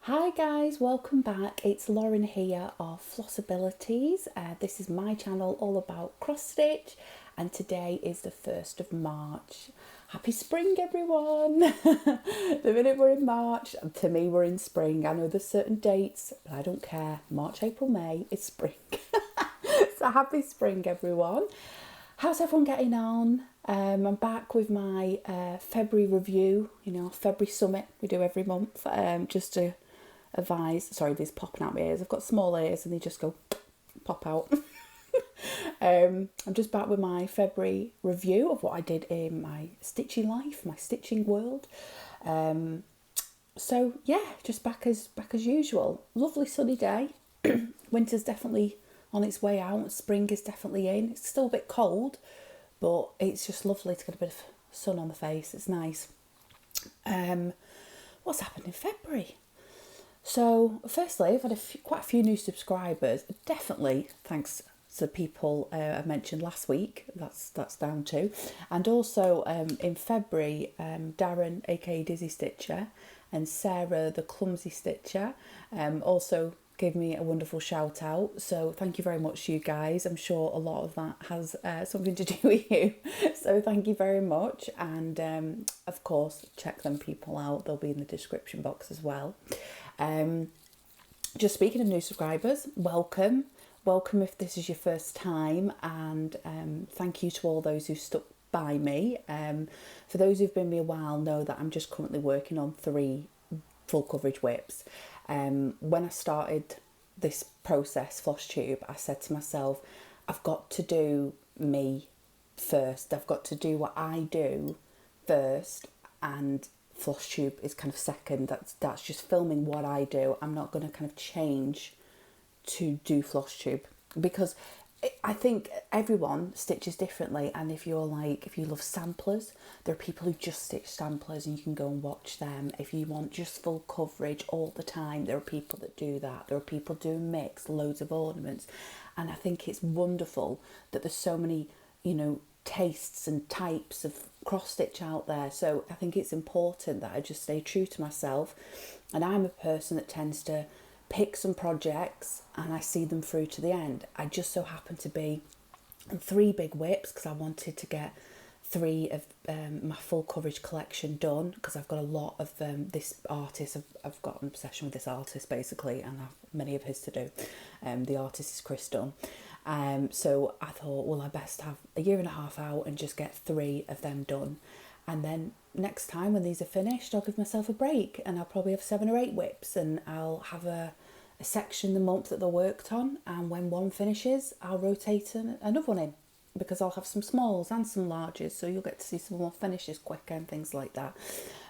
Hi guys, welcome back. It's Lauren here of Flossabilities. This is my channel all about cross stitch, and today is the 1st of March. Happy spring everyone! The minute we're in March, to me we're in spring. I know there's certain dates, but I don't care. March, April, May is spring. So happy spring everyone. How's everyone getting on? I'm back with my February review, February summit we do every month, just to advise. Sorry, these popping out my ears. I've got small ears and they just go pop out. I'm just back with my February review of what I did in my stitching life, my stitching world. So yeah, just back as usual. Lovely sunny day. Winter's definitely on its way out. Spring is definitely in. It's still a bit cold, but it's just lovely to get a bit of sun on the face. It's nice. What's happened in February? So firstly, I've had quite a few new subscribers. Definitely thanks to people I mentioned last week. That's down to. And also in February, Darren, aka Dizzy Stitcher, and Sarah, the Clumsy Stitcher, also gave me a wonderful shout out. So thank you very much, you guys. I'm sure a lot of that has something to do with you. So thank you very much. And of course, check them people out. They'll be in the description box as well. Just speaking of new subscribers, welcome if this is your first time, and thank you to all those who stuck by me. For those who've been with me a while know that I'm just currently working on 3 full coverage whips. When I started this process, Flosstube, I said to myself, I've got to do me first. I've got to do what I do first, and Flosstube is kind of second. That's just filming what I do. I'm not going to kind of change to do Flosstube, because I think everyone stitches differently, and if you love samplers, there are people who just stitch samplers and you can go and watch them. If you want just full coverage all the time, there are people that do that. There are people doing mix, loads of ornaments, and I think it's wonderful that there's so many, tastes and types of cross stitch out there. So I think it's important that I just stay true to myself, and I'm a person that tends to pick some projects and I see them through to the end. I just so happen to be on 3 big whips because I wanted to get 3 of my full coverage collection done, because I've got a lot of this artist. I've got an obsession with this artist basically, and I've many of his to do. The artist is Chris Dunn. So I thought, well, I best have a year and a half out and just get 3 of them done, and then next time when these are finished, I'll give myself a break, and I'll probably have 7 or 8 whips, and I'll have a section the month that they're worked on, and when one finishes I'll rotate another one in, because I'll have some smalls and some larges, so you'll get to see some more finishes quicker and things like that.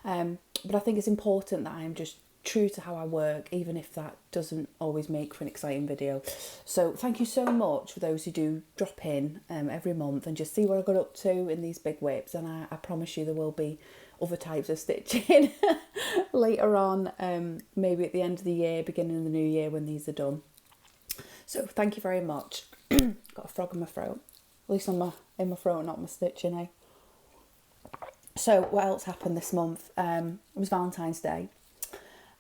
But I think it's important that I'm just true to how I work, even if that doesn't always make for an exciting video. So thank you so much for those who do drop in every month and just see what I got up to in these big whips, and I promise you there will be other types of stitching later on, maybe at the end of the year, beginning of the new year when these are done. So thank you very much. Got a frog in my throat, at least in my throat, not my stitching, eh? So what else happened this month? It was Valentine's Day,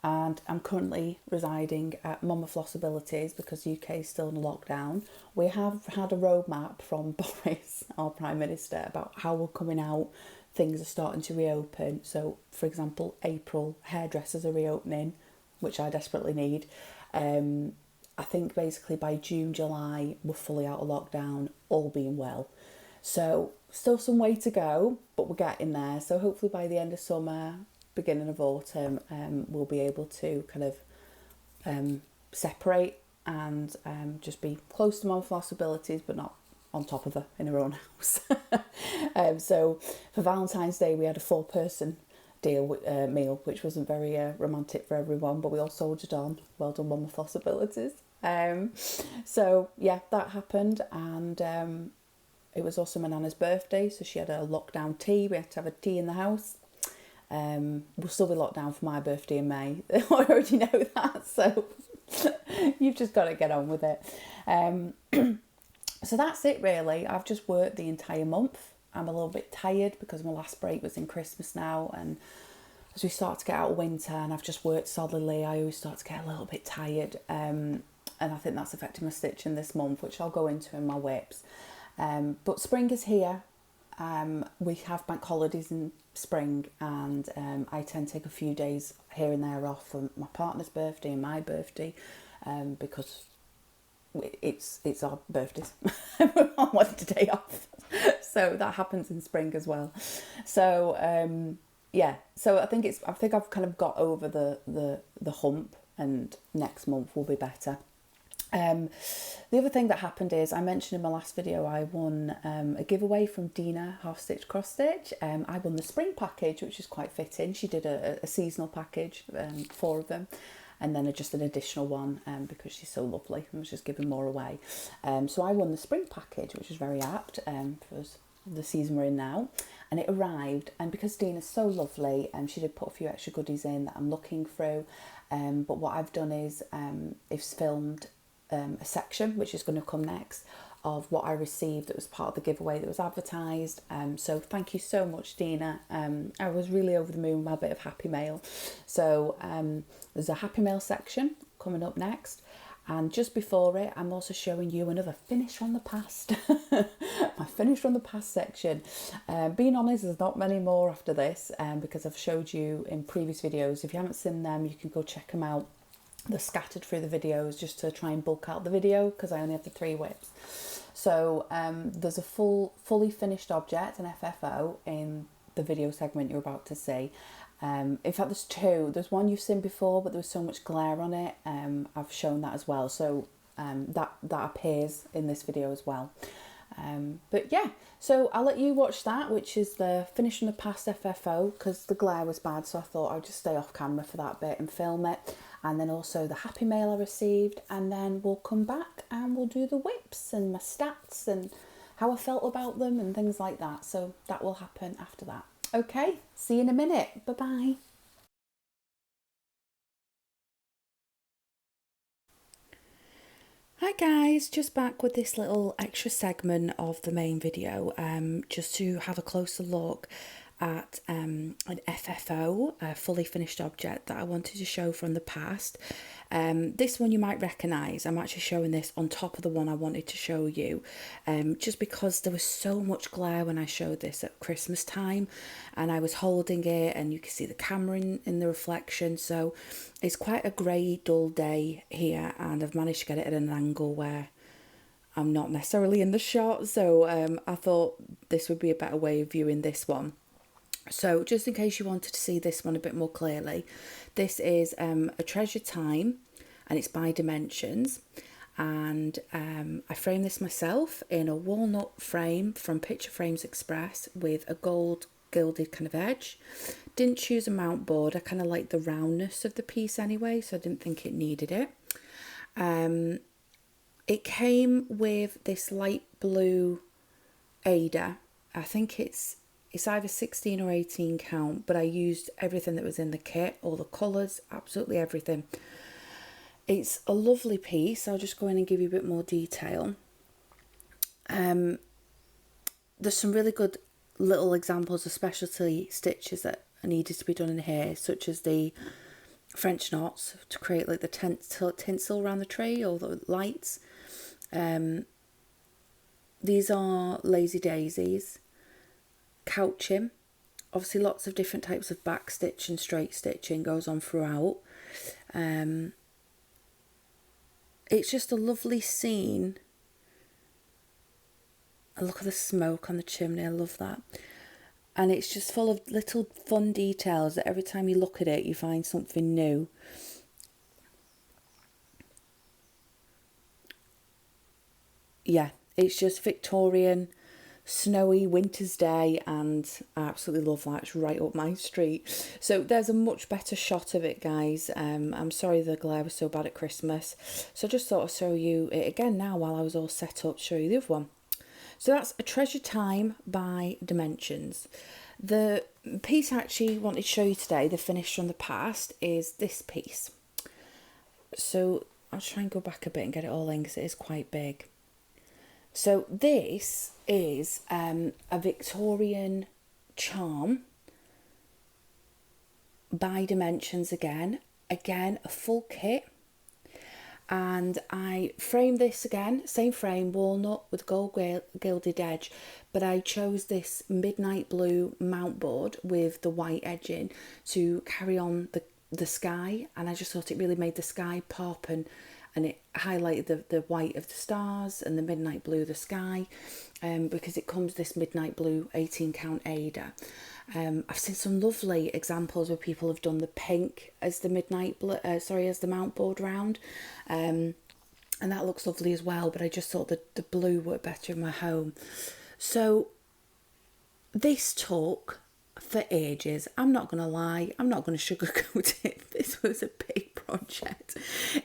and I'm currently residing at Mama Flossabilities because UK is still in lockdown. We have had a roadmap from Boris, our Prime Minister, about how we're coming out. Things are starting to reopen. So, for example, April, hairdressers are reopening, which I desperately need. I think basically by June, July, we're fully out of lockdown, all being well. So, still some way to go, but we're getting there. So hopefully by the end of summer, beginning of autumn, we'll be able to kind of separate and just be close to Mum Flossabilities, but not on top of her in her own house. So for Valentine's Day we had a 4-person meal, which wasn't very romantic for everyone, but we all soldiered on. Well done, Mum Flossabilities. So yeah, that happened, and it was also my nana's birthday, so she had a lockdown tea. We had to have a tea in the house. We'll still be locked down for my birthday in May. I already know that, so you've just got to get on with it. So that's it really. I've just worked the entire month. I'm a little bit tired because my last break was in Christmas now, and as we start to get out of winter and I've just worked solidly, I always start to get a little bit tired, and I think that's affected my stitching this month, which I'll go into in my whips. But spring is here. We have bank holidays in spring, and I tend to take a few days here and there off for my partner's birthday and my birthday, because it's our birthdays. I want a day off, so that happens in spring as well. So yeah, so I think I've kind of got over the hump, and next month will be better. The other thing that happened is, I mentioned in my last video, I won a giveaway from Dena, Half Stitch Cross Stitch. I won the spring package, which is quite fitting. She did a seasonal package, 4 of them, and then just an additional one, because she's so lovely and was just giving more away. So I won the spring package, which is very apt for the season we're in now. And it arrived, and because Dena's so lovely, she did put a few extra goodies in that I'm looking through. But what I've done is filmed a section, which is going to come next, of what I received that was part of the giveaway that was advertised. So thank you so much, Dena. I was really over the moon with my bit of happy mail. So there's a happy mail section coming up next, and just before it, I'm also showing you another finish from the past. My finish from the past section. Being honest, there's not many more after this, because I've showed you in previous videos. If you haven't seen them, you can go check them out. They're scattered through the videos just to try and bulk out the video, because I only have the 3 whips. So there's a fully finished object, an FFO, in the video segment you're about to see. In fact, there's 2. There's one you've seen before, but there was so much glare on it. I've shown that as well. So that appears in this video as well. But yeah, so I'll let you watch that, which is the finish from the past FFO, because the glare was bad, so I thought I'd just stay off camera for that bit and film it. And then also the happy mail I received, and then we'll come back and we'll do the whips and my stats and how I felt about them and things like that. So that will happen after that. Okay, see you in a minute. Bye-bye. Hi guys, just back with this little extra segment of the main video, just to have a closer look at an FFO, a fully finished object that I wanted to show from the past. This one you might recognise. I'm actually showing this on top of the one I wanted to show you, just because there was so much glare when I showed this at Christmas time, and I was holding it and you can see the camera in the reflection, so it's quite a grey dull day here, and I've managed to get it at an angle where I'm not necessarily in the shot, so I thought this would be a better way of viewing this one. So just in case you wanted to see this one a bit more clearly, this is a treasure time, and it's by Dimensions, and I framed this myself in a walnut frame from Picture Frames Express with a gold gilded kind of edge. Didn't choose a mount board. I kind of like the roundness of the piece anyway, so I didn't think it needed it. It came with this light blue Ada. I think it's either 16 or 18 count, but I used everything that was in the kit, all the colours, absolutely everything. It's a lovely piece. I'll just go in and give you a bit more detail. There's some really good little examples of specialty stitches that are needed to be done in here, such as the French knots to create like the tinsel around the tree or the lights. These are lazy daisies. Couching, obviously lots of different types of back stitch and straight stitching goes on throughout. It's just a lovely scene. And look at the smoke on the chimney, I love that. And it's just full of little fun details that every time you look at it you find something new. Yeah, it's just Victorian, snowy winter's day, and I absolutely love that. It's right up my street. So there's a much better shot of it, guys. I'm sorry the glare was so bad at Christmas, so I just thought I'd show you it again now while I was all set up to show you the other one. So that's a treasure time by Dimensions. The piece I actually wanted to show you today, the finish from the past, is this piece. So I'll try and go back a bit and get it all in because it is quite big. So this is a Victorian charm by dimensions again a full kit. And I framed this again, same frame, walnut with gold gilded edge, but I chose this midnight blue mount board with the white edging to carry on the sky, and I just thought it really made the sky pop, and it highlighted the white of the stars and the midnight blue of the sky, because it comes this midnight blue 18 count Ada. I've seen some lovely examples where people have done the pink as the midnight blue, as the mount board round, and that looks lovely as well, but I just thought that the blue worked better in my home. So this took for ages. I'm not going to lie, I'm not going to sugarcoat it. This was a big project.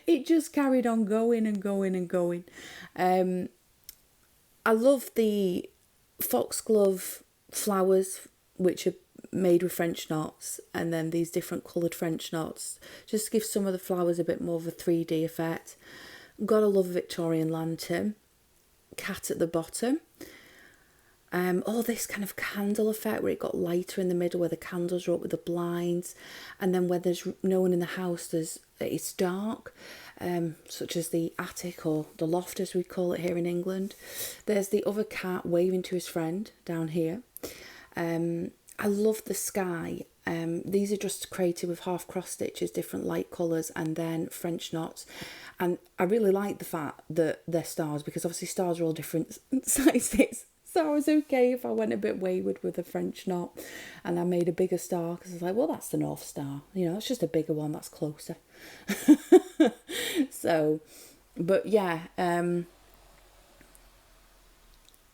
It just carried on going and going and going. I love the foxglove flowers, which are made with French knots, and then these different coloured French knots just to give some of the flowers a bit more of a 3D effect. Gotta love a Victorian lantern, cat at the bottom. All this kind of candle effect where it got lighter in the middle, where the candles are up with the blinds, and then where there's no one in the house, it's dark, such as the attic or the loft as we call it here in England. There's the other cat waving to his friend down here. I love the sky. These are just created with half cross stitches, different light colours, and then French knots. And I really like the fact that they're stars, because obviously stars are all different sizes. So I was okay if I went a bit wayward with a French knot and I made a bigger star, because I was like, well, that's the North Star. You know, it's just a bigger one that's closer. So, but yeah,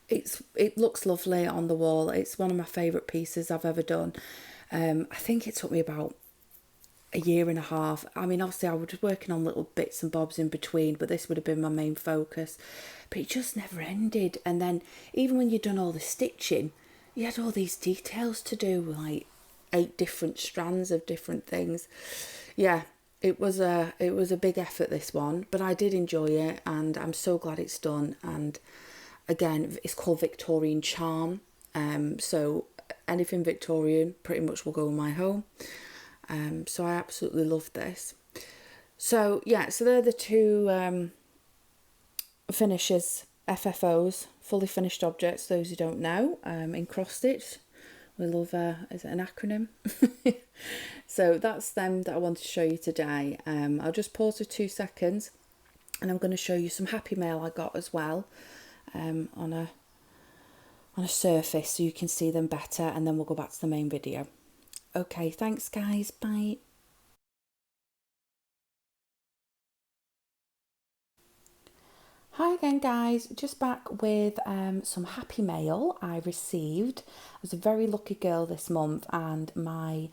it looks lovely on the wall. It's one of my favourite pieces I've ever done. I think it took me about a year and a half. I mean, obviously I was working on little bits and bobs in between, but this would have been my main focus. But it just never ended. And then even when you'd done all the stitching, you had all these details to do, like 8 different strands of different things. Yeah, it was a big effort, this one, but I did enjoy it, and I'm so glad it's done. And again, it's called Victorian Charm. So anything Victorian pretty much will go in my home. So I absolutely love this. So yeah, so they're the two finishes, FFOs, fully finished objects, those who don't know, in cross stitch. We love, is it an acronym? So that's them that I wanted to show you today. I'll just pause for 2 seconds, and I'm going to show you some happy mail I got as well, on a surface, so you can see them better, and then we'll go back to the main video. Okay, thanks guys, bye. Hi again guys, just back with some happy mail I received. I was a very lucky girl this month, and my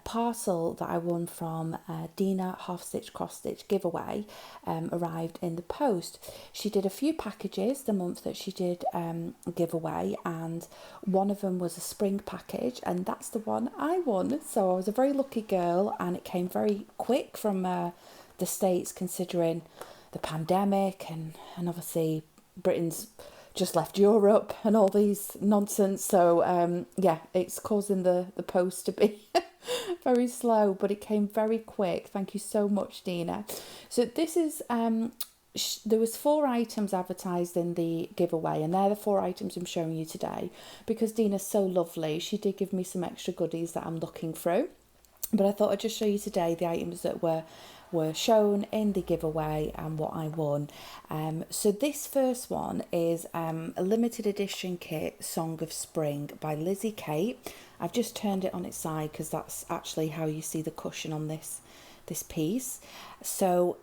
parcel that I won from Dena half stitch cross stitch giveaway arrived in the post. She did a few packages the month that she did giveaway, and one of them was a spring package, and that's the one I won. So I was a very lucky girl, and it came very quick from the States, considering the pandemic, and obviously Britain's just left Europe and all these nonsense. So yeah, it's causing the post to be very slow, but it came very quick. Thank you so much, Dena. So this is there was 4 items advertised in the giveaway, and they're the 4 items I'm showing you today, because Dena's so lovely. She did give me some extra goodies that I'm looking through, but I thought I'd just show you today the items that were shown in the giveaway and what I won. So this first one is a limited edition kit, Song of Spring by Lizzie Kate. I've just turned it on its side because that's actually how you see the cushion on this piece. So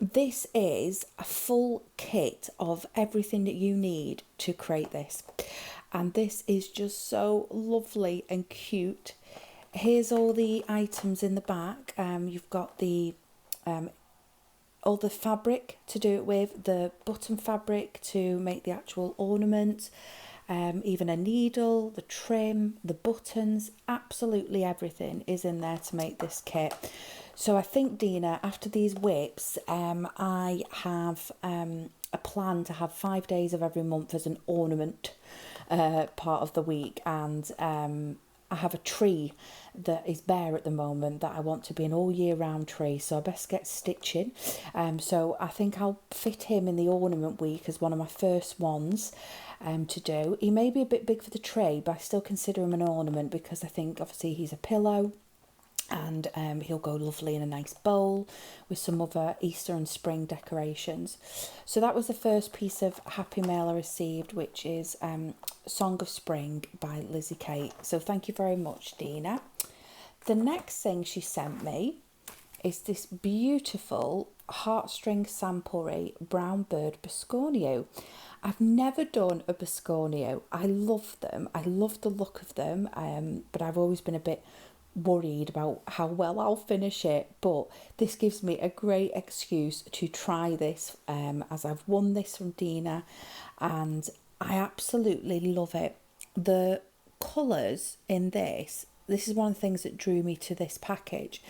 this is a full kit of everything that you need to create this, and this is just so lovely and cute. Here's all the items in the back. You've got the all the fabric to do it with, the button fabric to make the actual ornament, even a needle, the trim, the buttons, absolutely everything is in there to make this kit. So I think, Dena, after these whips, I have a plan to have 5 days of every month as an ornament part of the week, and I have a tree that is bare at the moment that I want to be an all year round tree, so I best get stitching. So I think I'll fit him in the ornament week as one of my first ones to do. He may be a bit big for the tree, but I still consider him an ornament because I think obviously he's a pillow, and he'll go lovely in a nice bowl with some other Easter and spring decorations. So that was the first piece of happy mail I received, which is Song of Spring by Lizzie Kate. So thank you very much, Dena. The next thing she sent me is this beautiful heartstring samplery brown bird Biscornio. I've never done a Biscornio. I love them. I love the look of them, but I've always been a bit worried about how well I'll finish it, but this gives me a great excuse to try this, as I've won this from Dena and I absolutely love it. The colours in this is one of the things that drew me to this package.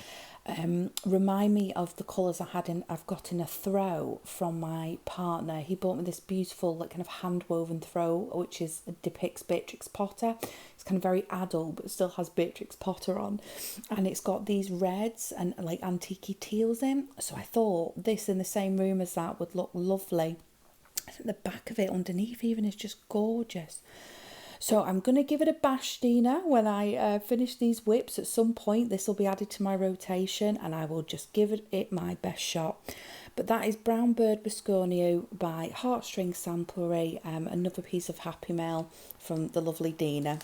Remind me of the colours I've got in a throw from my partner. He bought me this beautiful like kind of hand woven throw, which depicts Beatrix Potter. It's kind of very adult but still has Beatrix Potter on, and it's got these reds and like antique teals in, so I thought this in the same room as that would look lovely. I think the back of it underneath even is just gorgeous. So I'm going to give it a bash, Dena, when I finish these whips. At some point this will be added to my rotation and I will just give it my best shot. But that is Brown Bird Biscornio by Heartstring Samplery, another piece of happy mail from the lovely Dena.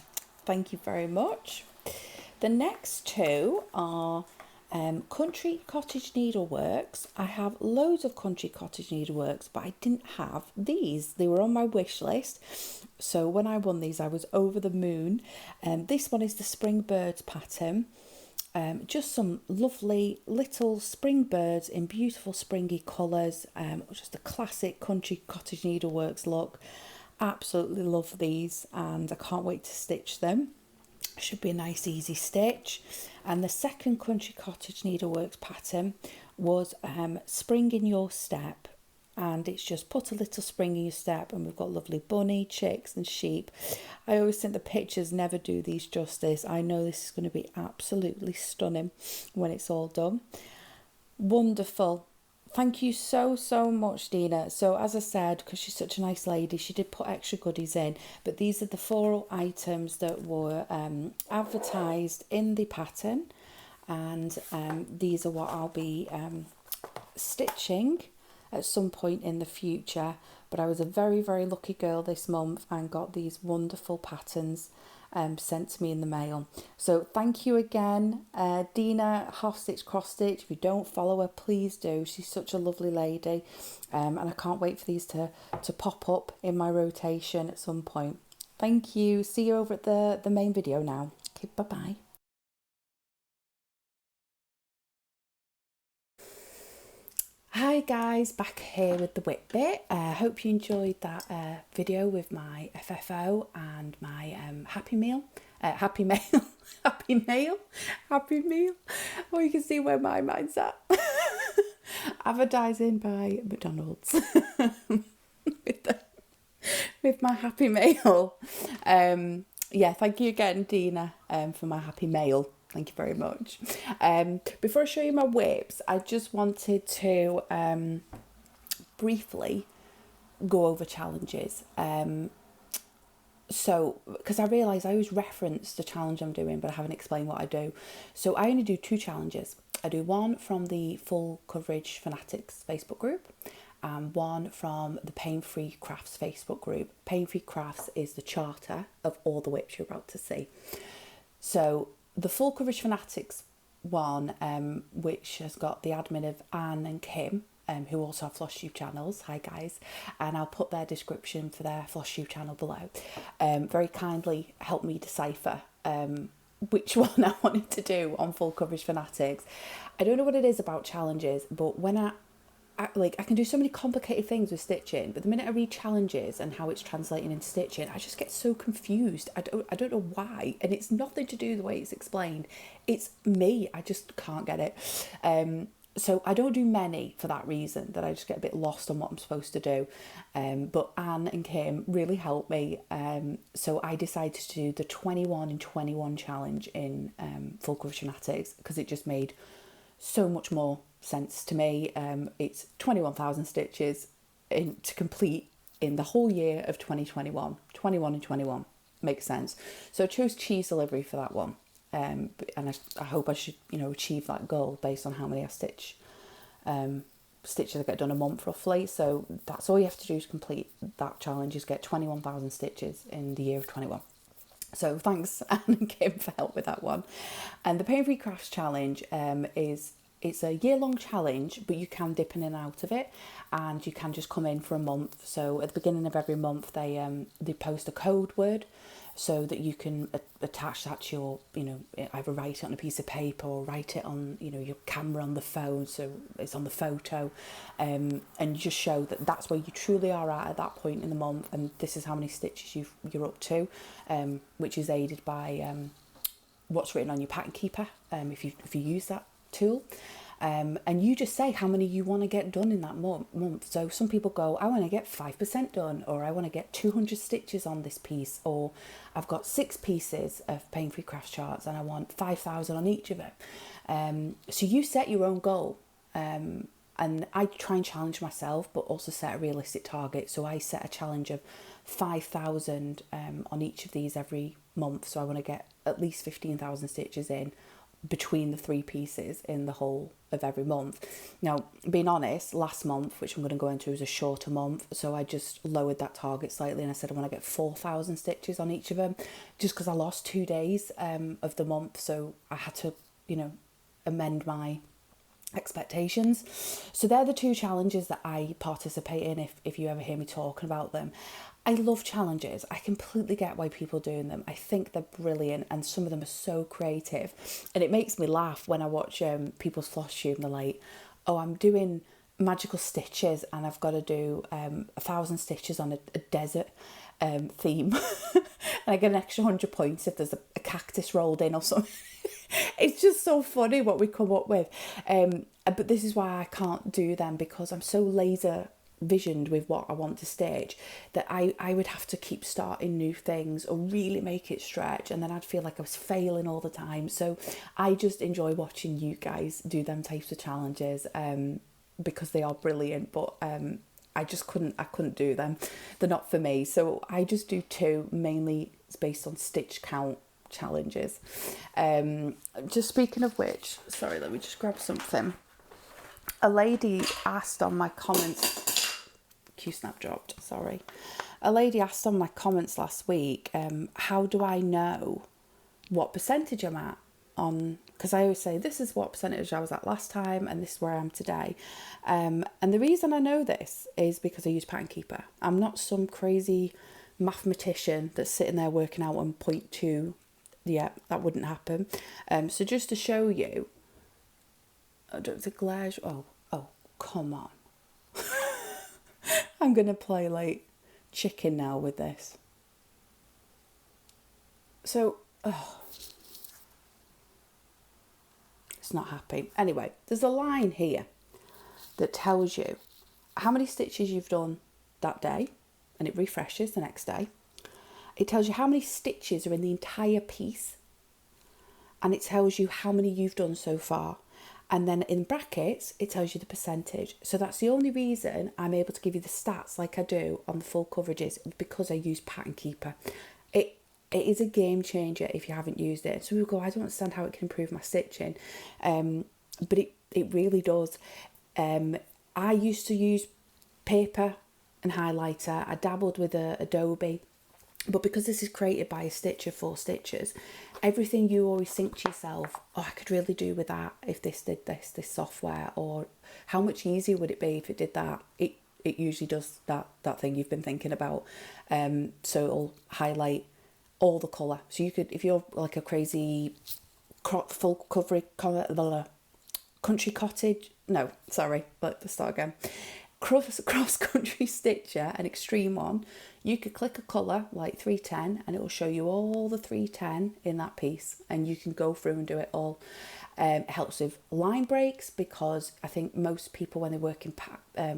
Thank you very much. The next two are Country Cottage Needleworks. I have loads of Country Cottage Needleworks, but I didn't have these. They were on my wish list, so when I won these I was over the moon. This one is the Spring Birds pattern. Just some lovely little spring birds in beautiful springy colours, just a classic Country Cottage Needleworks look. Absolutely love these and I can't wait to stitch them. Should be a nice easy stitch. And the second Country Cottage Needleworks pattern was Spring in Your Step, and it's just put a little spring in your step, and we've got lovely bunny, chicks and sheep. I always think the pictures never do these justice. I know this is going to be absolutely stunning when it's all done. Wonderful. Thank you so much, Dena. So as I said, because she's such a nice lady, she did put extra goodies in, but these are the 4 items that were advertised in the pattern, and these are what I'll be stitching at some point in the future. But I was a very lucky girl this month and got these wonderful patterns sent to me in the mail. So thank you again, Dena, Half Stitch Cross Stitch. If you don't follow her, please do. She's such a lovely lady, and I can't wait for these to pop up in my rotation at some point. Thank you. See you over at the main video now. Okay, bye bye. Hi guys, back here with the whip bit. Hope you enjoyed that video with my FFO and my happy meal. Happy mail. Or you can see where my mind's at. Advertising by McDonald's with my happy mail. Yeah, thank you again, Dena, for my happy mail. Thank you very much. Before I show you my whips, I just wanted to briefly go over challenges. So, because I realise I always reference the challenge I'm doing, but I haven't explained what I do. So I only do 2 challenges. I do one from the Full Coverage Fanatics Facebook group and one from the Pain Free Crafts Facebook group. Pain Free Crafts is the charter of all the whips you're about to see. So the Full Coverage Fanatics one, which has got the admin of Anne and Kim, who also have Flosstube channels. Hi guys. And I'll put their description for their Flosstube channel below. Very kindly helped me decipher which one I wanted to do on Full Coverage Fanatics. I don't know what it is about challenges, but when I can do so many complicated things with stitching, but the minute I read challenges and how it's translating into stitching, I just get so confused. I don't know why, and it's nothing to do with the way it's explained. It's me. I just can't get it. So I don't do many for that reason, that I just get a bit lost on what I'm supposed to do. But Anne and Kim really helped me. So I decided to do the 21 and 21 challenge in full coverage fanatics, because it just made so much more sense to me. It's 21,000 stitches to complete in the whole year of 2021. 21 and 21 makes sense. So I chose cheese delivery for that one. And I hope I should, achieve that goal based on how many stitches I get done a month roughly. So that's all you have to do to complete that challenge, is get 21,000 stitches in the year of 21. So thanks Anne and Kim for help with that one. And the Pain Free Crafts challenge it's a year-long challenge, but you can dip in and out of it, and you can just come in for a month. So at the beginning of every month they post a code word, so that you can attach that to your, either write it on a piece of paper or write it on, your camera on the phone, so it's on the photo, and just show that that's where you truly are at that point in the month, and this is how many stitches you're up to, which is aided by what's written on your pattern keeper, if you use that tool. And you just say how many you want to get done in that month. So some people go, I want to get 5% done, or I want to get 200 stitches on this piece, or I've got 6 pieces of Pain Free Crafts charts and I want 5,000 on each of them. So you set your own goal, and I try and challenge myself, but also set a realistic target. So I set a challenge of 5,000 on each of these every month. So I want to get at least 15,000 stitches in between the 3 pieces in the whole of every month. Now, being honest, last month, which I'm going to go into, is a shorter month, so I just lowered that target slightly, and I said I want to get 4,000 stitches on each of them, just because I lost 2 days of the month, so I had to, amend my expectations. So they're the 2 challenges that I participate in, if you ever hear me talking about them. I love challenges. I completely get why people are doing them. I think they're brilliant, and some of them are so creative. And it makes me laugh when I watch people's Flosstube, and they're like, oh, I'm doing magical stitches and I've got to do 1,000 stitches on a desert theme. And I get an extra 100 points if there's a cactus rolled in or something. It's just so funny what we come up with. But this is why I can't do them, because I'm so laser visioned with what I want to stitch that I would have to keep starting new things or really make it stretch, and then I'd feel like I was failing all the time. So I just enjoy watching you guys do them types of challenges, because they are brilliant, but I couldn't do them. They're not for me. So I just do 2, mainly it's based on stitch count challenges. Just speaking of which, sorry, let me just grab something. A lady asked on my comments, Q-snap dropped, sorry. A lady asked on my comments last week, how do I know what percentage I'm at on, because I always say this is what percentage I was at last time and this is where I am today. And the reason I know this is because I use Pattern Keeper. I'm not some crazy mathematician that's sitting there working out on 0.2. Yeah, that wouldn't happen. So just to show you, I don't think oh, come on. I'm going to play like chicken now with this. So, it's not happy. Anyway, there's a line here that tells you how many stitches you've done that day, and it refreshes the next day. It tells you how many stitches are in the entire piece, and it tells you how many you've done so far. And then in brackets, it tells you the percentage. So that's the only reason I'm able to give you the stats like I do on the full coverages, because I use Pattern Keeper. It is a game changer if you haven't used it. So people go, I don't understand how it can improve my stitching. But it really does. I used to use paper and highlighter. I dabbled with Adobe. But because this is created by a stitcher for stitchers, everything you always think to yourself, oh, I could really do with that if this did this software, or how much easier would it be if it did that? It usually does that thing you've been thinking about. So it'll highlight all the colour. So you could, if you're like a crazy full coverage country cottage, no, sorry, let's start again. cross-country stitcher, an extreme one, you could click a colour like 310 and it will show you all the 310 in that piece, and you can go through and do it all. It helps with line breaks, because I think most people when they work in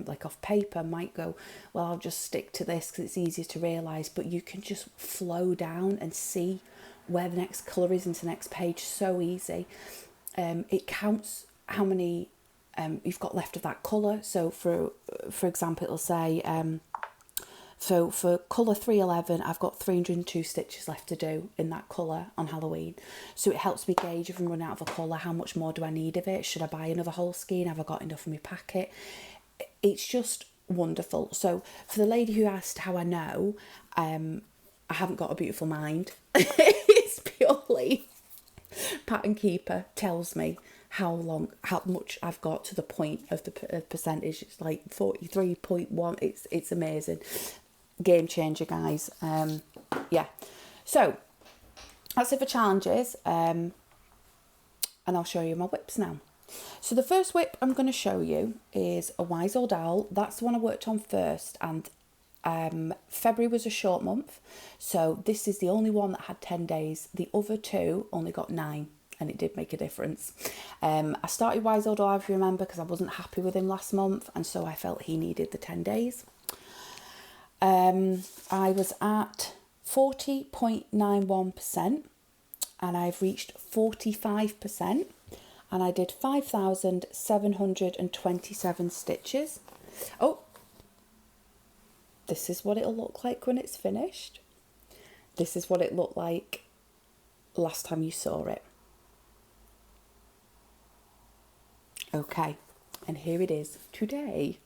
like off paper might go, well, I'll just stick to this because it's easier to realise, but you can just flow down and see where the next colour is into the next page so easy. It counts how many you've got left of that colour. So for example, it'll say so for colour 311 I've got 302 stitches left to do in that colour on Halloween. So it helps me gauge if I'm running out of a colour, how much more do I need of it, should I buy another whole skein, have I got enough in my packet. It's just wonderful. So for the lady who asked how I know, I haven't got a beautiful mind. It's purely Pattern Keeper tells me how much I've got to the point of the percentage. It's like 43.1. It's amazing. Game changer, guys. Yeah. So that's it for challenges. And I'll show you my whips now. So the first whip I'm going to show you is a Wise Old Owl. That's the one I worked on first, and February was a short month, so this is the only one that had 10 days. The other two only got 9, and it did make a difference. I started Wise Old Owl, if you remember, because I wasn't happy with him last month, and so I felt he needed the 10 days. I was at 40.91%, and I've reached 45%, and I did 5,727 stitches. Oh, this is what it'll look like when it's finished. This is what it looked like last time you saw it. Okay, and here it is today.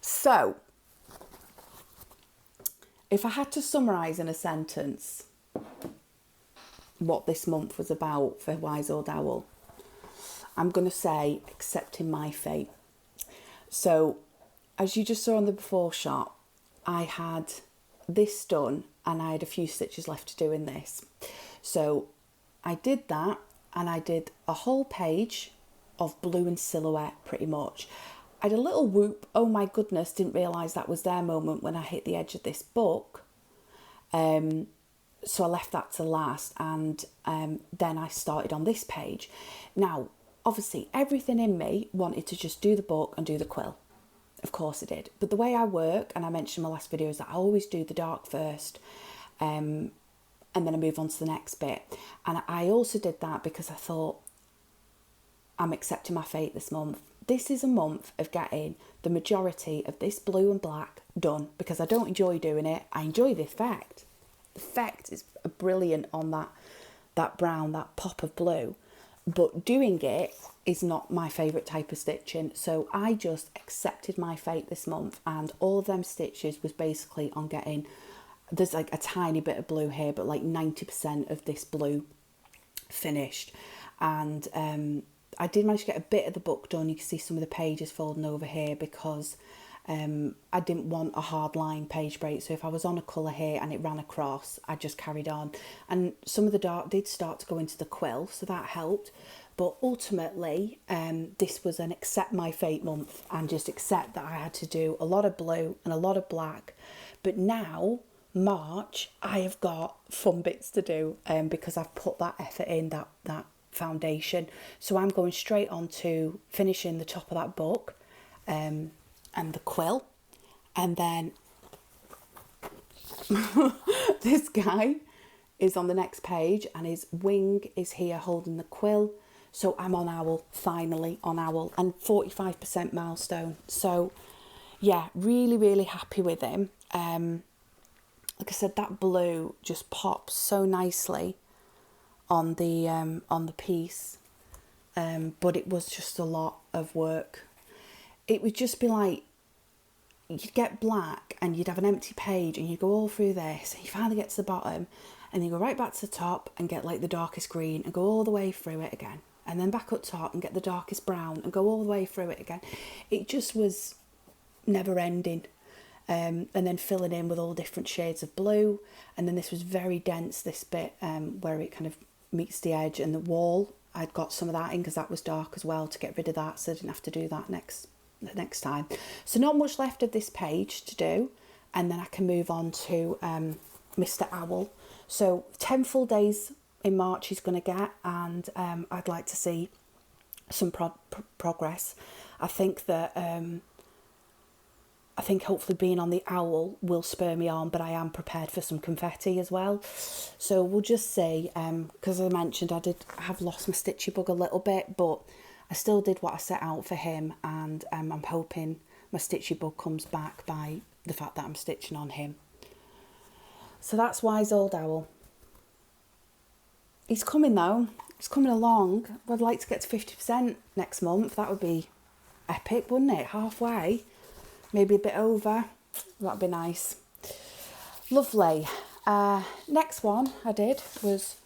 So, if I had to summarise in a sentence what this month was about for Wise Old Owl, I'm going to say accepting my fate. So, as you just saw on the before shot, I had this done and I had a few stitches left to do in this. So I did that, and I did a whole page of blue and silhouette pretty much. I had a little whoop, oh my goodness, didn't realise that was their moment when I hit the edge of this book. So I left that to last, and then I started on this page. Now, obviously, everything in me wanted to just do the book and do the quill. Of course it did. But the way I work, and I mentioned in my last video, is that I always do the dark first, and then I move on to the next bit. And I also did that because I thought, I'm accepting my fate this month. This is a month of getting the majority of this blue and black done, because I don't enjoy doing it. I enjoy the effect. The effect is brilliant on that brown, that pop of blue. But doing it is not my favourite type of stitching. So I just accepted my fate this month, and all of them stitches was basically on getting, there's like a tiny bit of blue here, but like 90% of this blue finished. And I did manage to get a bit of the book done. You can see some of the pages folding over here because I didn't want a hard line page break. So if I was on a colour here and it ran across, I just carried on. And some of the dark did start to go into the quill, so that helped. But ultimately, this was an accept my fate month, and just accept that I had to do a lot of blue and a lot of black. But now, March, I have got fun bits to do because I've put that effort in, that foundation. So I'm going straight on to finishing the top of that book and the quill. And then this guy is on the next page, and his wing is here holding the quill. So I'm on Owl, finally on Owl, and 45% milestone. So yeah, really, really happy with him. Like I said, that blue just pops so nicely on the piece. But it was just a lot of work. It would just be like, you'd get black and you'd have an empty page, and you go all through this, and you finally get to the bottom, and then you go right back to the top and get like the darkest green and go all the way through it again, and then back up top and get the darkest brown and go all the way through it again. It just was never ending. And then filling in with all different shades of blue, and then this was very dense, this bit where it kind of meets the edge and the wall. I'd got some of that in because that was dark as well, to get rid of that, so I didn't have to do that next time. So not much left of this page to do, and then I can move on to Mr. Owl. So 10 full days in March he's going to get, and I'd like to see some progress. I think that I think hopefully being on the owl will spur me on, but I am prepared for some confetti as well. So we'll just see, because as I mentioned, I have lost my stitchy bug a little bit, but I still did what I set out for him, and I'm hoping my stitchy bug comes back by the fact that I'm stitching on him. So that's Wise Old Owl. He's coming though, he's coming along. I'd like to get to 50% next month. That would be epic, wouldn't it? Halfway. Maybe a bit over. That'd be nice. Lovely. Next one I did was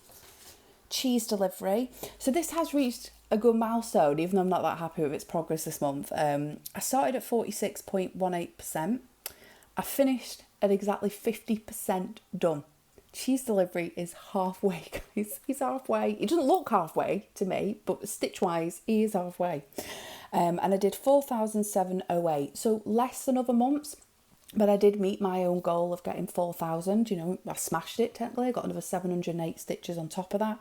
cheese delivery. So this has reached a good milestone, even though I'm not that happy with its progress this month. I started at 46.18%. I finished at exactly 50% done. Cheese delivery is halfway, guys. He's halfway. He doesn't look halfway to me, but stitch-wise, he is halfway. And I did 4,708, so less than other months, but I did meet my own goal of getting 4,000. You know, I smashed it technically. I got another 708 stitches on top of that.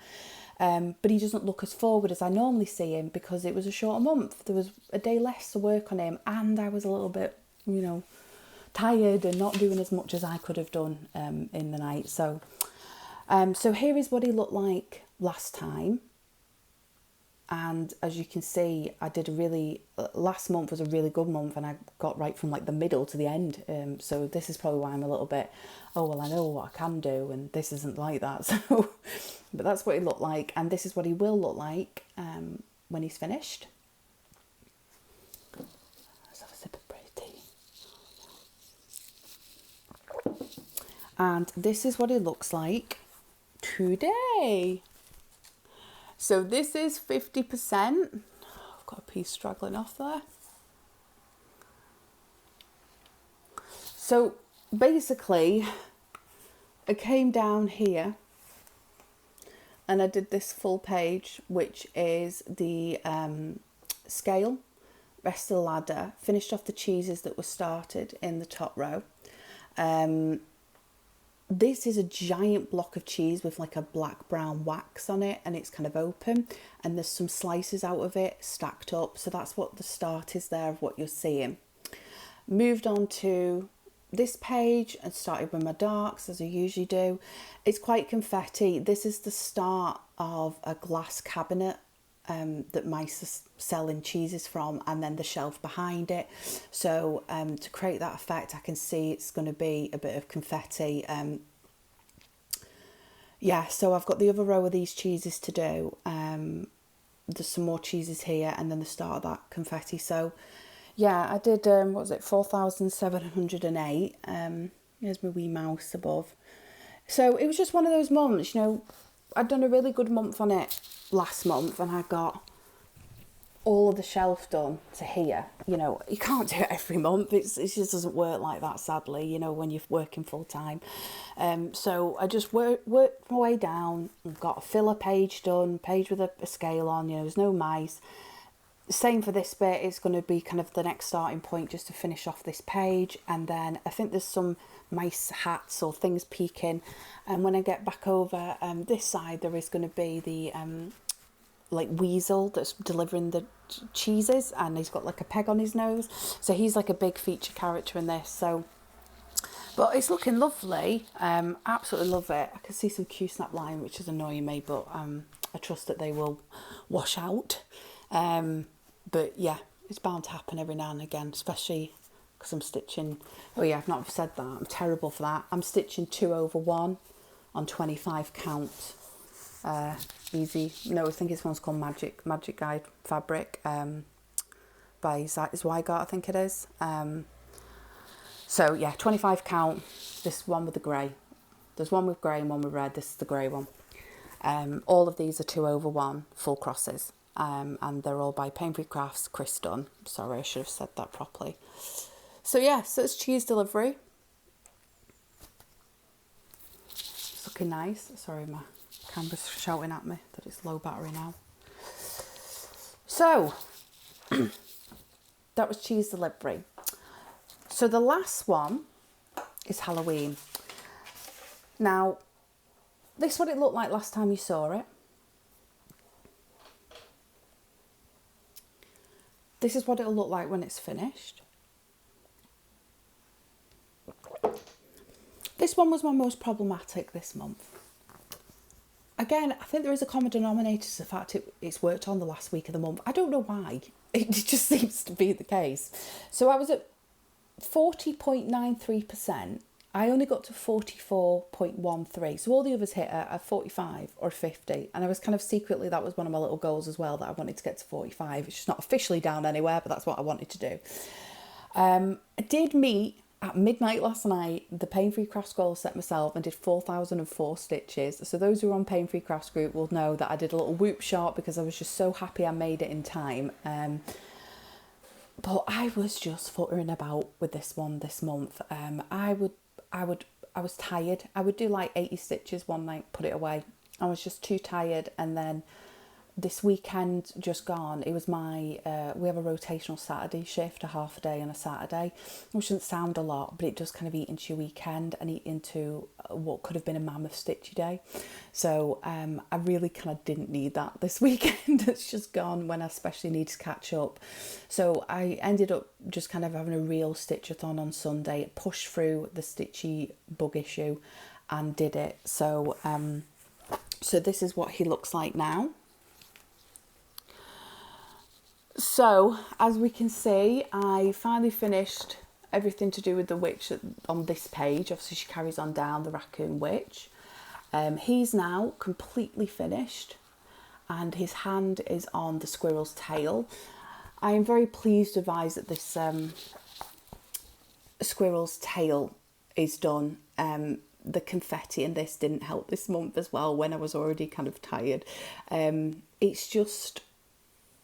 But he doesn't look as forward as I normally see him because it was a shorter month. There was a day less to work on him, and I was a little bit, you know, tired and not doing as much as I could have done in the night. So here is what he looked like last time. And as you can see, I did last month was a really good month, and I got right from like the middle to the end. So this is probably why I'm a little bit, oh, well, I know what I can do, and this isn't like that. So, but that's what he looked like. And this is what he will look like when he's finished. Let's have a sip of pretty tea. And this is what it looks like today. So this is 50%. I've got a piece straggling off there. So basically, I came down here and I did this full page, which is the scale, rest of the ladder, finished off the cheeses that were started in the top row. This is a giant block of cheese with like a black brown wax on it, and it's kind of open, and there's some slices out of it stacked up. So that's what the start is there of what you're seeing. Moved on to this page and started with my darks as I usually do. It's quite confetti. This is the start of a glass cabinet that mice are selling cheeses from, and then the shelf behind it. So to create that effect, I can see it's going to be a bit of confetti. Yeah, so I've got the other row of these cheeses to do. There's some more cheeses here, and then the start of that confetti. So yeah, I did, what was it, 4,708. There's my wee mouse above. So it was just one of those months, you know, I'd done a really good month on it last month, and I got all of the shelf done to here. You know, you can't do it every month. It just doesn't work like that, sadly, you know, when you're working full time. So I just worked my way down and got a filler page done, page with a scale on, you know, there's no mice. Same for this bit, it's going to be kind of the next starting point just to finish off this page. And then I think there's some mice hats or things peeking, and when I get back over this side, there is going to be the like weasel that's delivering the cheeses, and he's got like a peg on his nose, so he's like a big feature character in this. So but it's looking lovely. Absolutely love it. I can see some Q-snap line, which is annoying me, but I trust that they will wash out. But yeah, it's bound to happen every now and again, especially because I'm stitching. Oh yeah, I've not said that. I'm terrible for that. I'm stitching 2/1 on 25 count. Easy. No, I think this one's called Magic Guide Fabric by Zweigart, I think it is. So yeah, 25 count. This one with the grey. There's one with grey and one with red. This is the grey one. All of these are 2/1 full crosses. And they're all by Paine Crafts, Chris Dunn. Sorry, I should have said that properly. So yeah, so it's cheese delivery. It's looking nice. Sorry, my camera's shouting at me that it's low battery now. So that was cheese delivery. So the last one is Halloween. Now, this is what it looked like last time you saw it. This is what it'll look like when it's finished. This one was my most problematic this month. Again, I think there is a common denominator to the fact it's worked on the last week of the month. I don't know why. It just seems to be the case. So I was at 40.93%. I only got to 44.13. So all the others hit at 45 or 50. And I was kind of secretly, that was one of my little goals as well, that I wanted to get to 45. It's just not officially down anywhere, but that's what I wanted to do. I did meet at midnight last night the Pain Free Crafts goal set myself and did 4,004 stitches. So those who are on Pain Free Crafts group will know that I did a little whoop shot because I was just so happy I made it in time. But I was just futtering about with this one this month. I was tired. I would do like 80 stitches one night, put it away. I was just too tired. And then this weekend just gone, it was my, we have a rotational Saturday shift, a half a day and a Saturday, which doesn't sound a lot, but it does kind of eat into your weekend and eat into what could have been a mammoth stitchy day. So I really kind of didn't need that this weekend. It's just gone when I especially need to catch up. So I ended up just kind of having a real stitch-a-thon on Sunday, pushed through the stitchy bug issue and did it. So, so this is what he looks like now. So, as we can see, I finally finished everything to do with the witch on this page. Obviously, she carries on down, the raccoon witch. He's now completely finished and his hand is on the squirrel's tail. I am very pleased to advise that this squirrel's tail is done. The confetti and this didn't help this month as well when I was already kind of tired. It's just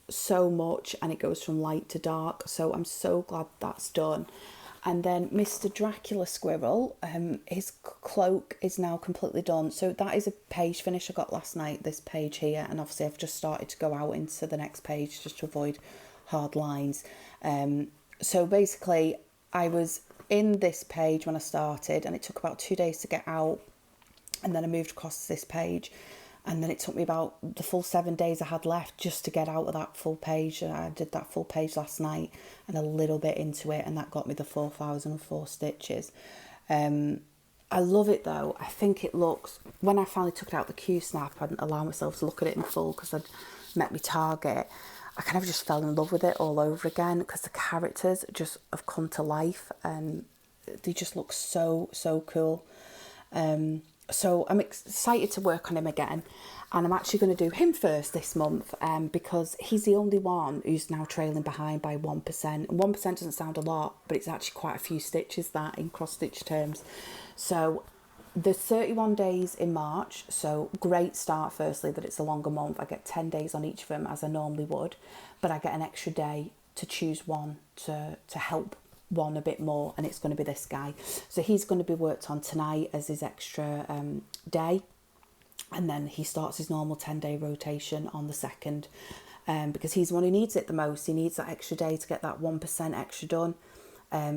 so much and it goes from light to dark, so I'm so glad that's done. And then Mr. Dracula Squirrel, his cloak is now completely done. So that is a page finish I got last night, this page here, and obviously I've just started to go out into the next page just to avoid hard lines. So basically I was in this page when I started and it took about 2 days to get out, and then I moved across to this page. And then it took me about the full 7 days I had left just to get out of that full page. And I did that full page last night and a little bit into it. And that got me the 4,004 stitches. I love it though. I think it looks, when I finally took it out the Q-snap, I didn't allow myself to look at it in full because I'd met my target. I kind of just fell in love with it all over again because the characters just have come to life and they just look so, so cool. So I'm excited to work on him again, and I'm actually going to do him first this month because he's the only one who's now trailing behind by 1%. And 1% doesn't sound a lot, but it's actually quite a few stitches that in cross-stitch terms. So there's 31 days in March, so great start firstly that it's a longer month. I get 10 days on each of them as I normally would, but I get an extra day to choose one to help one a bit more, and it's going to be this guy. So he's going to be worked on tonight as his extra day, and then he starts his normal 10-day rotation on the 2nd, because he's the one who needs it the most. He needs that extra day to get that 1% extra done.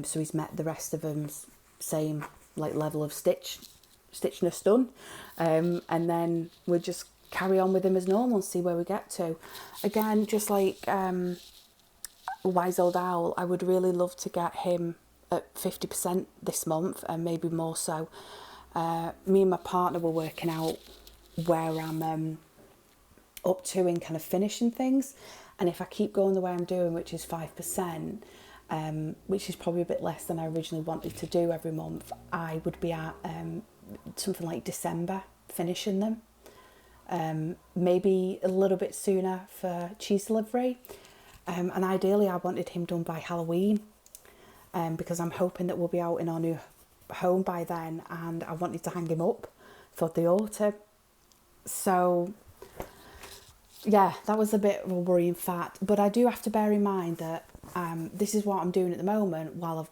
So he's met the rest of them's same like level of stitchness done, and then we'll just carry on with him as normal and see where we get to. Again, just like Wise Old Owl, I would really love to get him at 50% this month and maybe more so. Me and my partner were working out where I'm up to in kind of finishing things, and if I keep going the way I'm doing, which is 5%, which is probably a bit less than I originally wanted to do every month, I would be at something like December finishing them, maybe a little bit sooner for cheese delivery. And ideally I wanted him done by Halloween, because I'm hoping that we'll be out in our new home by then, and I wanted to hang him up for the autumn. So yeah, that was a bit of a worrying fact, but I do have to bear in mind that this is what I'm doing at the moment while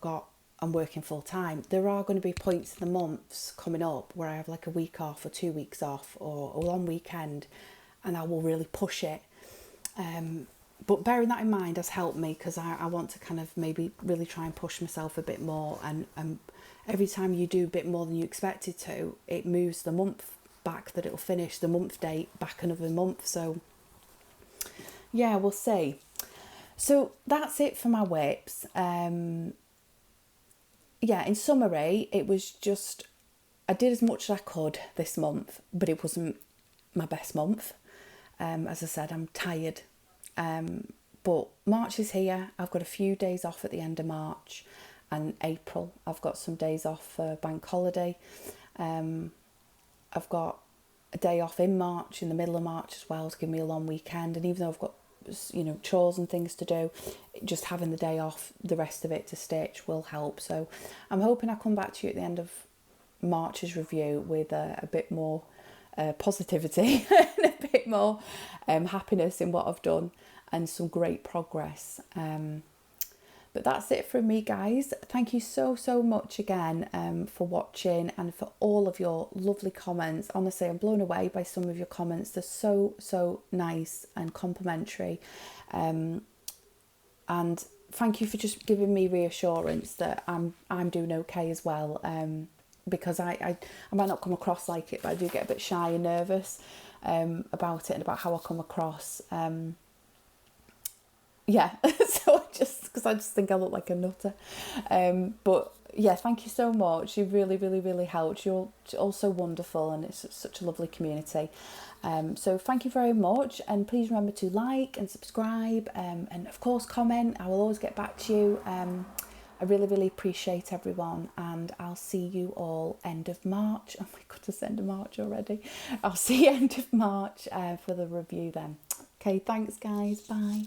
I'm working full time. There are going to be points in the months coming up where I have like a week off or 2 weeks off or a long weekend, and I will really push it. but bearing that in mind has helped me, because I want to kind of maybe really try and push myself a bit more, and every time you do a bit more than you expected to, it moves the month back that it'll finish, the month date back another month. So yeah, we'll see. So that's it for my whips. Yeah, in summary, it was just, I did as much as I could this month, but it wasn't my best month. As I said, I'm tired. But March is here. I've got a few days off at the end of March, and April I've got some days off for bank holiday. I've got a day off in March, in the middle of March as well, to give me a long weekend. And even though I've got, you know, chores and things to do, just having the day off, the rest of it to stitch will help. So I'm hoping I come back to you at the end of March's review with a bit more positivity and a bit more happiness in what I've done, and some great progress. But that's it from me, guys. Thank you so much again for watching, and for all of your lovely comments. Honestly, I'm blown away by some of your comments. They're so nice and complimentary, and thank you for just giving me reassurance that I'm doing okay as well. Because I might not come across like it, but I do get a bit shy and nervous about it, and about how I come across. Yeah, so I just think I look like a nutter. But yeah, thank you so much. You really helped. You're all so wonderful, and it's such a lovely community. So thank you very much, and please remember to like and subscribe, and of course comment. I will always get back to you. I really appreciate everyone, and I'll see you all end of March. Oh my goodness, end of March already. I'll see you end of March for the review then. Okay, thanks guys. Bye.